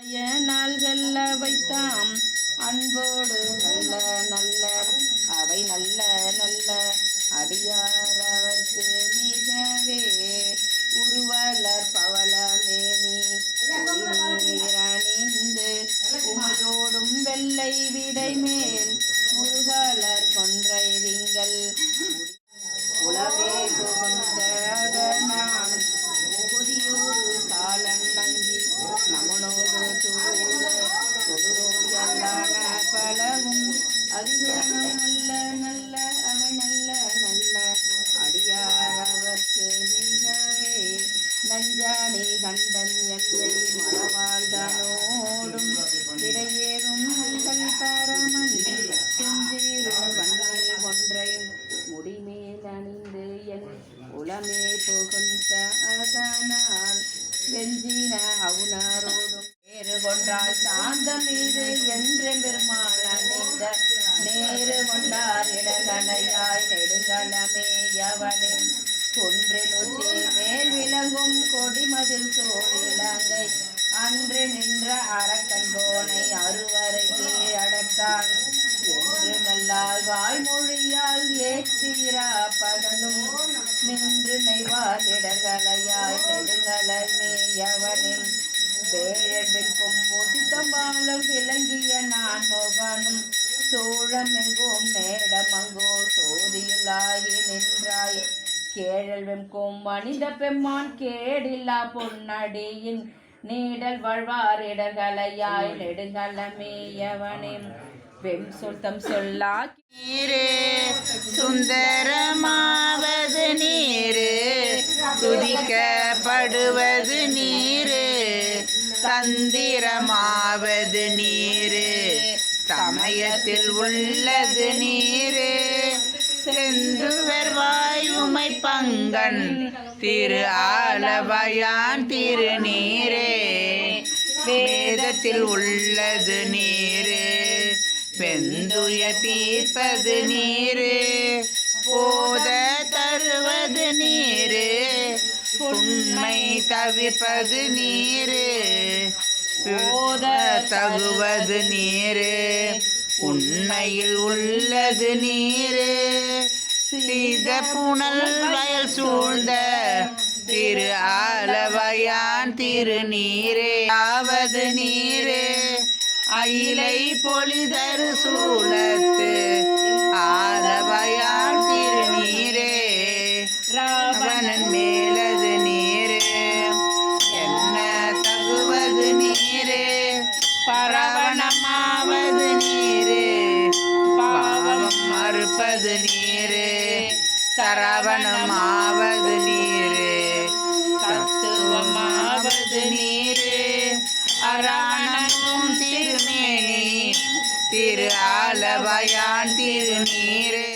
நாள்கள் வைத்தாம் அன்போடு நல்ல நல்ல அவை நல்ல நல்ல அடியார் அவர்க்கு மிகவே உருவலர் பவளமேனி நீரணிந்து உமையோடும் வெள்ளை விடை மேல் முருகலர் கொன்றை திங்கள் உளவே புகுந்ததனான் புதியூர் காலன் நஞ்சி நமனோடு தூத பொதுரோயல்லான பலவும் அதிகனம் நல்ல நல்ல அவை நல்ல நல்ல அடியார் அவர்க்கு மிகவே நஞ்சானி கண்டன் எந்தை மரவாழ்தனோடும் இடையேறும் உங்கள் பரமன் துஞ்சீரும் வன்னை ஒன்றை முடிமேல் அணிந்து என் உளமே புகுந்த அதனால் வெஞ்சின அவுணரோடும் நேரு கொன்றால் சாந்தம் மீது என்று பெருமாள் அணிந்த நேரு கொண்டார் இடகலையாய் நெடுங்கலமே யவனின் குன்றில் உச்சி மேல் விளங்கும் கொடிமதில் சோழிலங்கை அன்று நின்ற அரக்கன் கோனை அறுவரையே அடர்த்தான் என்று நல்லால் வாய்மொழியால் ஏற்றீரா பகலும் நின்று நெய்வார் இடங்கலையாய் நெடுங்கலமே யவனின் வேழவிற்கும் முதித்தம்பாலும் விளங்கிய நான் மோகனும் சோழமெங்கும் நேடமங்கோ சோதியுள்ளாகி நின்றாய் கேழல் வெம்கும் மனித பெம்மான் கேடில்லா பொன்னடியின் நீடல் வாழ்வார் இடங்கலையாய் நெடுங்கலமே யவனின் வெம் சொல்தம் சொல்லா நீரு சுந்தரமாவது நீரு துதிக்கப்படுவது நீரு தந்திரமாவது நீரு சமயத்தில் உள்ளது நீரு செந்துவர் வாயுமை பங்கன் திரு ஆலவயான் திருநீரே வேதத்தில் உள்ளது நீரு வெந்துய தீர்ப்பது நீரு போத தருவது நீரு உண்மை தவிர்ப்பது நீரு போத தகுவது நீரு உண்மையில் உள்ளது நீரு சீத புனல் வயல் சூழ்ந்த திரு ஆலவயான் திருநீரே ஆவது நீரு அயிலை பொலிதரு சூழத்து ஆலவயான் திருநீரே ராவணன் மேலது நீரு என்ன தகுவது நீரு பரவணமாவது நீரு பாவம் மறுப்பது நீரு சரவணமாவது நீரு தத்துவமாவது நீரு அராணமும் திருமேனி திரு ஆலவயான் திருநீரே.